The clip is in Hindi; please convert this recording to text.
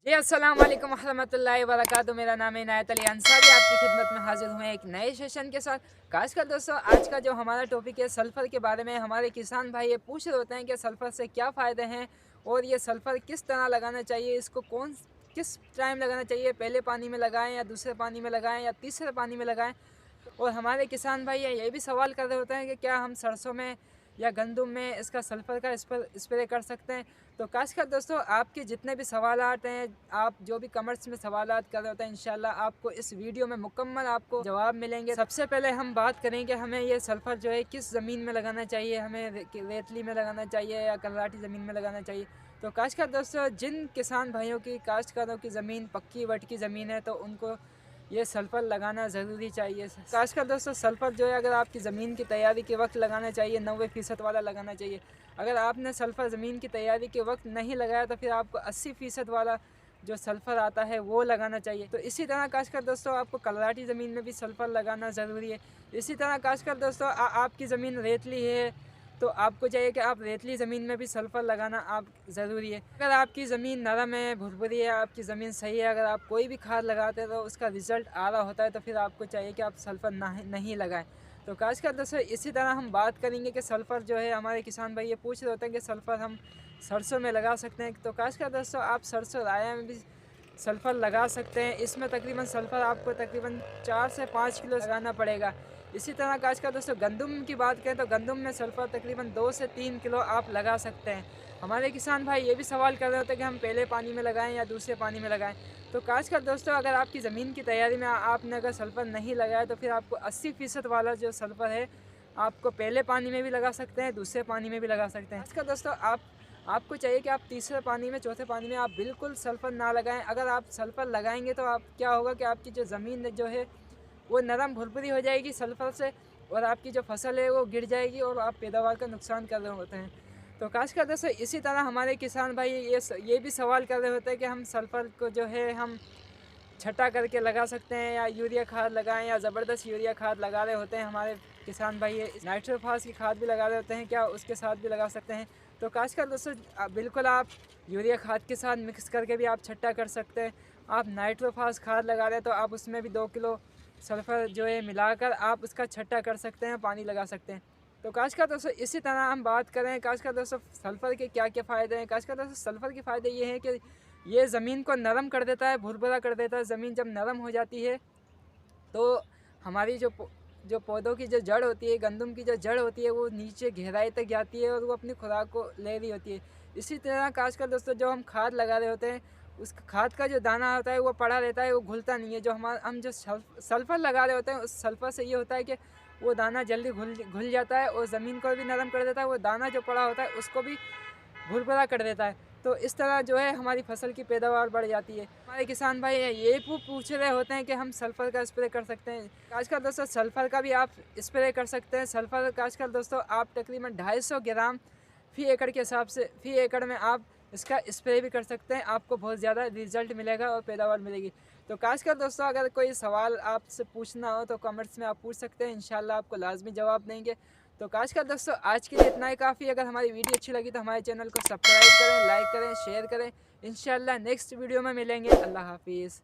जी अस्सलाम वालेकुम रहमतुल्लाहि व बरकातुहू। मेरा नाम है इनायत अली अंसारी, आपकी खिदमत में हाजिर हुए एक नए सेशन के साथ। खासकर दोस्तों, आज का जो हमारा टॉपिक है सल्फ़र के बारे में। हमारे किसान भाई ये पूछ रहे होते हैं कि सल्फ़र से क्या फ़ायदे हैं और ये सल्फ़र किस तरह लगाना चाहिए, इसको किस टाइम लगाना चाहिए, पहले पानी में लगाएं या दूसरे पानी में लगाएं या तीसरे पानी में लगाएं। और हमारे किसान भाई ये भी सवाल कर रहे होते हैं कि क्या हम सरसों में या गंदम में इसका सल्फ़र का स्प्रे कर सकते हैं। तो खासकर दोस्तों, आपके जितने भी सवालात हैं, आप जो भी कमेंट्स में सवालात कर रहे होते हैं, इंशाल्लाह आपको इस वीडियो में मुकम्मल आपको जवाब मिलेंगे। सबसे पहले हम बात करें कि हमें ये सल्फ़र जो है किस ज़मीन में लगाना चाहिए, हमें रेतली में लगाना चाहिए या कलराटी ज़मीन में लगाना चाहिए। तो खासकर दोस्तों, जिन किसान भाइयों की काश्तकारों की ज़मीन पक्की वट की ज़मीन है तो उनको ये सल्फ़र लगाना ज़रूरी चाहिए। खासकर दोस्तों, सल्फ़र जो है अगर आपकी ज़मीन की तैयारी के वक्त लगाना चाहिए, 90% वाला लगाना चाहिए। अगर आपने सल्फ़र ज़मीन की तैयारी के वक्त नहीं लगाया तो फिर आपको 80% वाला जो सल्फ़र आता है वो लगाना चाहिए। तो इसी तरह खासकर दोस्तों, आपको कलराटी ज़मीन में भी सल्फ़र लगाना ज़रूरी है। इसी तरह खासकर दोस्तों, आपकी ज़मीन रेतली है तो आपको चाहिए कि आप रेतली ज़मीन में भी सल्फ़र लगाना आप ज़रूरी है। अगर आपकी ज़मीन नरम है, भुरभुरी है, आपकी ज़मीन सही है, अगर आप कोई भी खाद लगाते हैं तो उसका रिज़ल्ट आ रहा होता है तो फिर आपको चाहिए कि आप सल्फ़र नहीं लगाएं। तो खासकर दोस्तों, इसी तरह हम बात करेंगे कि सल्फ़र जो है हमारे किसान भाई ये पूछ रहे होते हैं कि सल्फ़र हम सरसों में लगा सकते हैं। तो खासकर दोस्तों, आप सरसों राया में भी सल्फ़र लगा सकते हैं। इसमें तकरीबन सल्फ़र आपको तकरीबन 4 से 5 किलो लगाना पड़ेगा। इसी तरह खासकर दोस्तों, गंदम की बात करें तो गंदम में सल्फ़र तकरीबन 2 से 3 किलो आप लगा सकते हैं। हमारे किसान भाई ये भी सवाल कर रहे होते हैं कि हम पहले पानी में लगाएं या दूसरे पानी में लगाएं। तो खासकर दोस्तों, अगर आपकी ज़मीन की तैयारी में आपने अगर सल्फ़र नहीं लगाया तो फिर आपको 80% वाला जो सल्फ़र है आपको पहले पानी में भी लगा सकते हैं, दूसरे पानी में भी लगा सकते हैं। खासकर दोस्तों, आपको चाहिए कि आप तीसरे पानी में, चौथे पानी में आप बिल्कुल सल्फ़र ना लगाएं। अगर आप सल्फ़र लगाएंगे तो आप क्या होगा कि आपकी जो ज़मीन जो है वो नरम भुरभुरी हो जाएगी सल्फ़र से और आपकी जो फसल है वो गिर जाएगी और आप पैदावार का नुकसान कर रहे होते हैं। तो खासकर दोस्तों, इसी तरह हमारे किसान भाई ये भी सवाल कर रहे होते हैं कि हम सल्फ़र को जो है हम छटा करके लगा सकते हैं या यूरिया खाद लगाएं या ज़बरदस्त यूरिया खाद लगा रहे होते हैं हमारे किसान भाई। ये नाइट्रोफास की खाद भी लगा रहे होते हैं, क्या उसके साथ भी लगा सकते हैं। तो खासकर दोस्तों, बिल्कुल आप यूरिया खाद के साथ मिक्स करके भी आप छट्टा कर सकते हैं। आप नाइट्रोफास खाद लगा रहे हैं तो आप उसमें भी 2 किलो सल्फ़र जो है मिलाकर आप उसका छट्टा कर सकते हैं, पानी लगा सकते हैं। तो खासकर दोस्तों, इसी तरह हम बात करें खासकर दोस्तों सल्फ़र के क्या क्या फ़ायदे हैं। खासकर दोस्तों, सल्फ़र के फ़ायदे ये हैं कि ये ज़मीन को नरम कर देता है, भुरभुरा कर देता है। ज़मीन जब नरम हो जाती है तो हमारी जो पौधों की जो जड़ होती है, गंदम की जो जड़ होती है वो नीचे गहराई तक जाती है और वो अपनी खुराक को ले रही होती है। इसी तरह खासकर दोस्तों, जो हम खाद लगा रहे होते हैं उस खाद का जो दाना होता है वो पड़ा रहता है, वो घुलता नहीं है। जो हम जो सल्फ़र लगा रहे होते हैं उस सल्फ़र से ये होता है कि वो दाना जल्दी घुल जाता है और ज़मीन को भी नरम कर देता है। वो दाना जो पड़ा होता है उसको भी भुरभुरा कर देता है। तो इस तरह जो है हमारी फसल की पैदावार बढ़ जाती है। हमारे किसान भाई ये पूछ रहे होते हैं कि हम सल्फ़र का स्प्रे कर सकते हैं। आजकल दोस्तों, सल्फ़र का भी आप स्प्रे कर सकते हैं। सल्फ़र का आजकल दोस्तों आप तकरीबन 250 ग्राम फ़ी एकड़ के हिसाब से फ़ी एकड़ में आप इसका स्प्रे भी कर सकते हैं। आपको बहुत ज़्यादा रिज़ल्ट मिलेगा और पैदावार मिलेगी। तो खासकर दोस्तों, अगर कोई सवाल आपसे पूछना हो तो कमेंट्स में आप पूछ सकते हैं, इंशाल्लाह आपको लाज़मी जवाब देंगे। तो खासकर दोस्तों, आज के लिए इतना ही काफ़ी। अगर हमारी वीडियो अच्छी लगी तो हमारे चैनल को सब्सक्राइब करें, लाइक करें, शेयर करें। इंशाल्लाह नेक्स्ट वीडियो में मिलेंगे। अल्लाह हाफिज़।